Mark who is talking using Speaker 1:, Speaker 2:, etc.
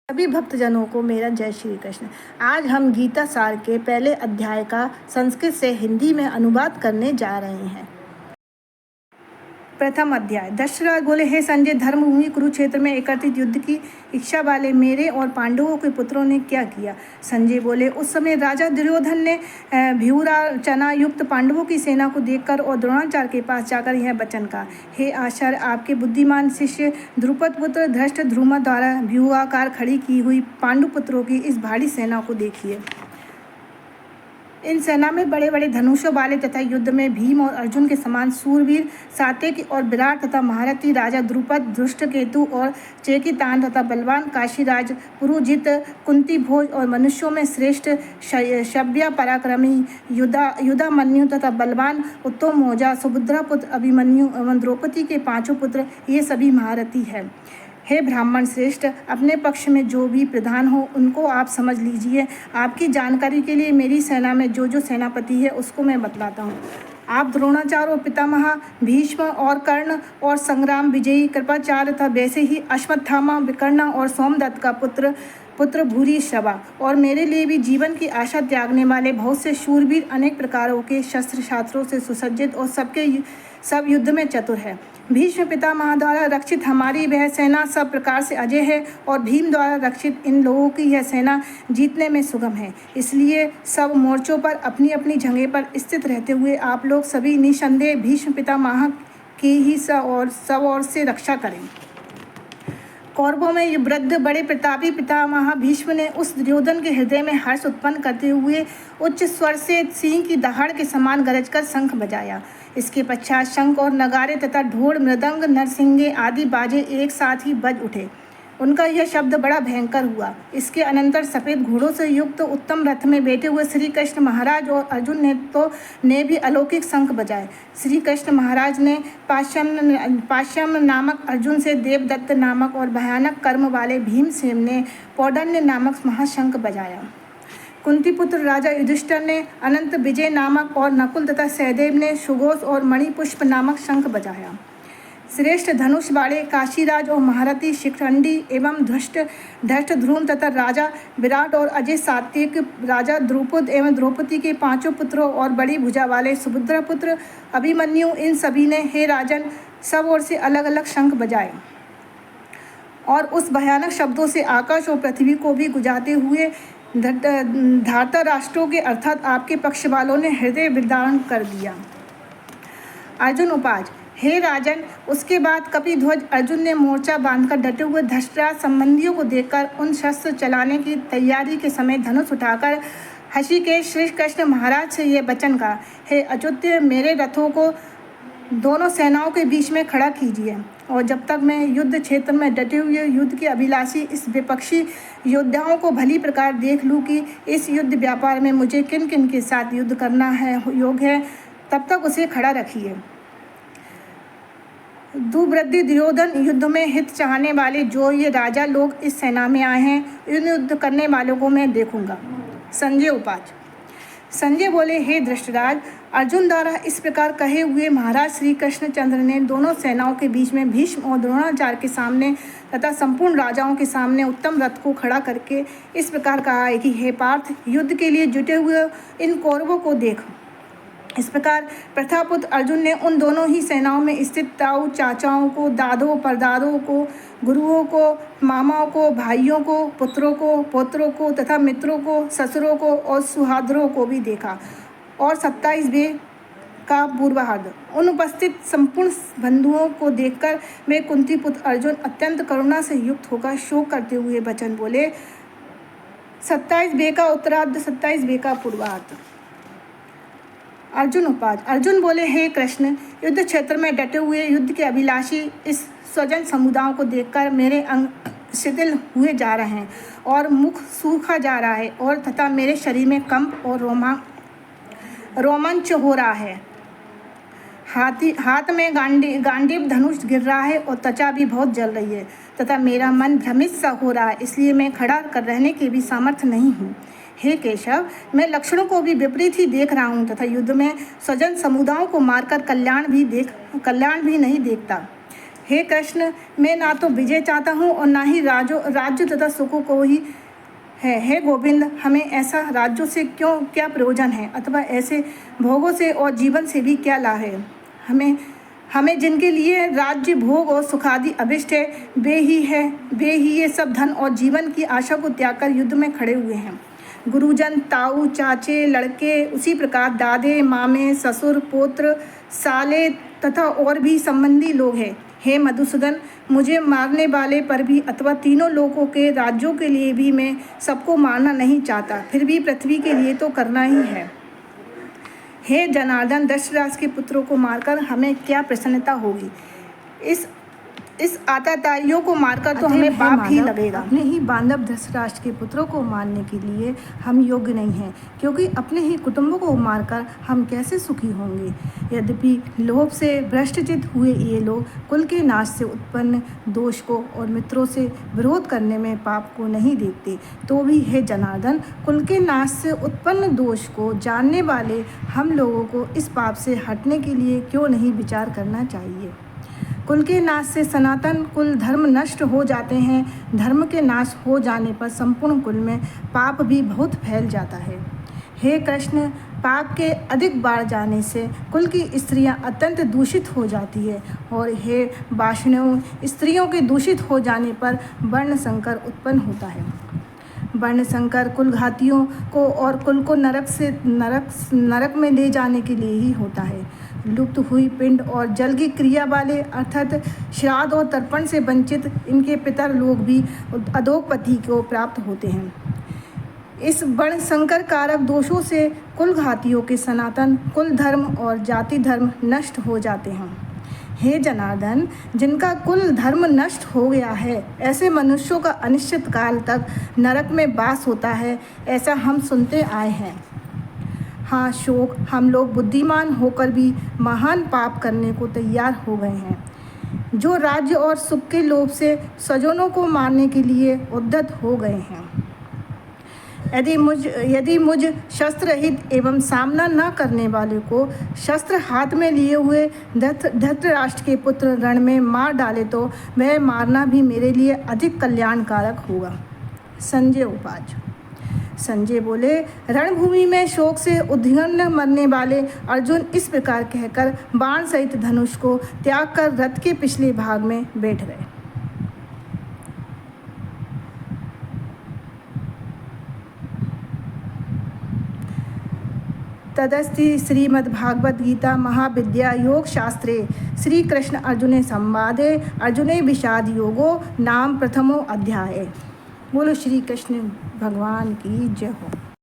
Speaker 1: सभी भक्तजनों को मेरा जय श्री कृष्ण। आज हम गीता सार के पहले अध्याय का संस्कृत से हिंदी में अनुवाद करने जा रहे हैं। प्रथम अध्याय। दशरथ बोले, हे संजय, धर्मभूमि कुरुक्षेत्र में एकत्रित युद्ध की इच्छा वाले मेरे और पांडवों के पुत्रों ने क्या किया? संजय बोले, उस समय राजा दुर्योधन ने भ्यूरा चना युक्त पांडवों की सेना को देखकर और द्रोणाचार्य के पास जाकर यह वचन कहा, हे आचार्य, आपके बुद्धिमान शिष्य द्रुपद पुत्र धृष्टद्युम्न द्वारा व्यूहाकार खड़ी की हुई पांडुपुत्रों की इस भारी सेना को देखिए। इन सेना में बड़े बड़े धनुषों वाले तथा युद्ध में भीम और अर्जुन के समान सूरवीर सात्यकी और विराट तथा महारथी राजा द्रुपद, धृष्टकेतु और चेकितान तथा बलवान काशीराज, पुरुजित, कुंती भोज और मनुष्यों में श्रेष्ठ शव्य पराक्रमी युधामन्यु तथा बलवान उत्तम मौजा, सुभद्रा पुत्र अभिमन्यु एवं द्रौपदी के पांचों पुत्र, ये सभी महारथी हैं। हे ब्राह्मण श्रेष्ठ, अपने पक्ष में जो भी प्रधान हो उनको आप समझ लीजिए। आपकी जानकारी के लिए मेरी सेना में जो सेनापति है उसको मैं बतलाता हूँ। आप द्रोणाचार्य और पितामह भीष्म और कर्ण और संग्राम विजयी कृपाचार्य तथा वैसे ही अश्वत्थामा, विकर्ण और सोमदत्त का पुत्र भूरिश्रवा और मेरे लिए भी जीवन की आशा त्यागने वाले बहुत से शूरवीर, अनेक प्रकारों के शस्त्र शास्त्रों से सुसज्जित और सब युद्ध में चतुर है। भीष्म पितामह द्वारा रक्षित हमारी वह सेना सब प्रकार से अजय है और भीम द्वारा रक्षित इन लोगों की यह सेना जीतने में सुगम है। इसलिए सब मोर्चों पर अपनी अपनी जगह पर स्थित रहते हुए आप लोग सभी निसंदेह भीष्म पितामह की ही सब ओर से रक्षा करें। कौरवों में वृद्ध बड़े प्रतापी पितामह भीष्म ने उस दुर्योधन के हृदय में हर्ष उत्पन्न करते हुए उच्च स्वर से सिंह की दहाड़ के समान गरजकर शंख बजाया। इसके पश्चात शंख और नगारे तथा ढोल, मृदंग, नरसिंगे आदि बाजे एक साथ ही बज उठे। उनका यह शब्द बड़ा भयंकर हुआ। इसके अनंतर सफ़ेद घोड़ों से युक्त उत्तम रथ में बैठे हुए श्री कृष्ण महाराज और अर्जुन ने भी अलौकिक शंख बजाए। श्री कृष्ण महाराज ने पाश्यम नामक अर्जुन से, देवदत्त नामक और भयानक कर्म वाले भीमसेन ने पौडन्य नामक महाशंख बजाया। कुंतीपुत्र राजा युधिष्ठिर ने अनंत विजय नामक और नकुल तथा सहदेव ने सुघोष और मणिपुष्प नामक शंख बजाया। श्रेष्ठ धनुष वाले काशीराज और महारथी शिखंडी एवं धृष्टद्युम्न तथा राजा विराट और अजय सात्विक राजा द्रुपद एवं द्रौपदी के पांचों पुत्रों और बड़ी भुजा वाले सुभद्रा पुत्र अभिमन्यु, इन सभी ने, हे राजन, सब ओर से अलग अलग शंख बजाए और उस भयानक शब्दों से आकाश और पृथ्वी को भी गुंजाते हुए धार्ता राष्ट्रों के अर्थात आपके पक्ष वालों ने हृदय विदारण कर दिया। अर्जुन उपाज। हे राजन, उसके बाद कपिध्वज अर्जुन ने मोर्चा बांधकर डटे हुए धृतराष्ट्र संबंधियों को देखकर उन शस्त्र चलाने की तैयारी के समय धनुष उठाकर हंसी के श्री कृष्ण महाराज से यह वचन कहा, हे अच्युत, मेरे रथों को दोनों सेनाओं के बीच में खड़ा कीजिए और जब तक मैं युद्ध क्षेत्र में डटे हुए युद्ध के अभिलाषी इस विपक्षी योद्धाओं को भली प्रकार देख लूँ कि इस युद्ध व्यापार में मुझे किन किन के साथ युद्ध करना है योग्य है, तब तक उसे खड़ा रखिए। दुर्वृद्धि दुर्योधन, युद्ध में हित चाहने वाले जो ये राजा लोग इस सेना में आए हैं, इन युद्ध करने वालों को मैं देखूंगा। संजय उपाच। संजय बोले, हे धृतराज, अर्जुन द्वारा इस प्रकार कहे हुए महाराज श्री कृष्णचंद्र ने दोनों सेनाओं के बीच में भीष्म और द्रोणाचार्य के सामने तथा संपूर्ण राजाओं के सामने उत्तम रथ को खड़ा करके इस प्रकार कहा है कि हे पार्थ, युद्ध के लिए जुटे हुए इन कौरवों को देख। इस प्रकार प्रथापुत्र अर्जुन ने उन दोनों ही सेनाओं में स्थित ताऊ चाचाओं को, दादों परदादों को, गुरुओं को, मामाओं को, भाइयों को, पुत्रों को, पौत्रों को तथा मित्रों को, ससुरों को और सुहाद्रों को भी देखा और 27 वे का पूर्वार्ध। उन उपस्थित संपूर्ण बंधुओं को देखकर वे कुंतीपुत्र अर्जुन अत्यंत करुणा से युक्त होकर शोक करते हुए वचन बोले, 27 वे का उत्तरार्ध, 27 वे का पूर्वार्ध। अर्जुन उपाज। अर्जुन बोले, हे कृष्ण, युद्ध क्षेत्र में डटे हुए युद्ध के अभिलाषी इस स्वजन समुदायों को देखकर मेरे अंग शिथिल हुए जा रहे हैं और मुख सूखा जा रहा है और तथा मेरे शरीर में कंप और रोमांच हो रहा है। हाथ में गांडीव धनुष गिर रहा है और त्वचा भी बहुत जल रही है तथा मेरा मन भ्रमित सा हो रहा है, इसलिए मैं खड़ा कर रहने के भी सामर्थ्य नहीं हूँ। हे केशव, मैं लक्षणों को भी विपरीत ही देख रहा हूँ तथा युद्ध में स्वजन समुदायों को मारकर कल्याण भी नहीं देखता। हे कृष्ण, मैं ना तो विजय चाहता हूँ और ना ही राज्य तथा सुखों को ही है। हे गोविंद, हमें ऐसा राज्यों से क्या प्रयोजन है, अथवा ऐसे भोगों से और जीवन से भी क्या लाभ है। हमें जिनके लिए राज्य, भोग और सुखादि अभिष्ट है, वे ही ये सब धन और जीवन की आशा को त्याग कर युद्ध में खड़े हुए हैं। गुरुजन, ताऊ, चाचे, लड़के, उसी प्रकार दादे, मामे, ससुर, पुत्र, साले तथा और भी संबंधी लोग हैं। हे मधुसूदन, मुझे मारने वाले पर भी अथवा तीनों लोगों के राज्यों के लिए भी मैं सबको मारना नहीं चाहता, फिर भी पृथ्वी के लिए तो करना ही है। हे जनार्दन, दशरथ के पुत्रों को मारकर हमें क्या प्रसन्नता होगी। इस आताताइयों को मारकर तो हमें पाप ही लगेगा। अपने ही बांधव धृतराष्ट्र के पुत्रों को मारने के लिए हम योग्य नहीं हैं, क्योंकि अपने ही कुटुंबों को मारकर हम कैसे सुखी होंगे। यद्यपि लोभ से भ्रष्टचित हुए ये लोग कुल के नाश से उत्पन्न दोष को और मित्रों से विरोध करने में पाप को नहीं देखते, तो भी हे जनार्दन, कुल के नाश से उत्पन्न दोष को जानने वाले हम लोगों को इस पाप से हटने के लिए क्यों नहीं विचार करना चाहिए। कुल के नाश से सनातन कुल धर्म नष्ट हो जाते हैं। धर्म के नाश हो जाने पर संपूर्ण कुल में पाप भी बहुत फैल जाता है। हे कृष्ण, पाप के अधिक बढ़ जाने से कुल की स्त्रियां अत्यंत दूषित हो जाती है, और हे वाष्णव, स्त्रियों के दूषित हो जाने पर वर्ण संकर उत्पन्न होता है। वर्ण संकर कुल घातियों को और कुल को नरक में ले जाने के लिए ही होता है। लुप्त हुई पिंड और जल की क्रिया वाले अर्थात श्राद्ध और तर्पण से वंचित इनके पितर लोग भी अधोगति को प्राप्त होते हैं। इस वर्ण संकर कारक दोषों से कुल घातियों के सनातन कुल धर्म और जाति धर्म नष्ट हो जाते हैं। हे जनार्दन, जिनका कुल धर्म नष्ट हो गया है, ऐसे मनुष्यों का अनिश्चित काल तक नरक में वास होता है, ऐसा हम सुनते आए हैं। हाँ शोक, हम लोग बुद्धिमान होकर भी महान पाप करने को तैयार हो गए हैं, जो राज्य और सुख के लोभ से स्वजनों को मारने के लिए उद्यत हो गए हैं। यदि मुझ शस्त्र रहित एवं सामना न करने वाले को शस्त्र हाथ में लिए हुए धृतराष्ट्र के पुत्र रण में मार डाले, तो वह मारना भी मेरे लिए अधिक कल्याणकारक होगा। संजय उवाच। संजय बोले, रणभूमि में शोक से उद्विग्न मरने वाले अर्जुन इस प्रकार कहकर बाण सहित धनुष को त्याग कर रथ के पिछले भाग में बैठ गए। तदस्ति श्रीमद्भागवत गीता महाविद्या योग शास्त्रे श्री कृष्ण अर्जुने संवादे अर्जुने विषाद योगो नाम प्रथमो अध्याय। बोलो श्री कृष्ण भगवान की जय हो।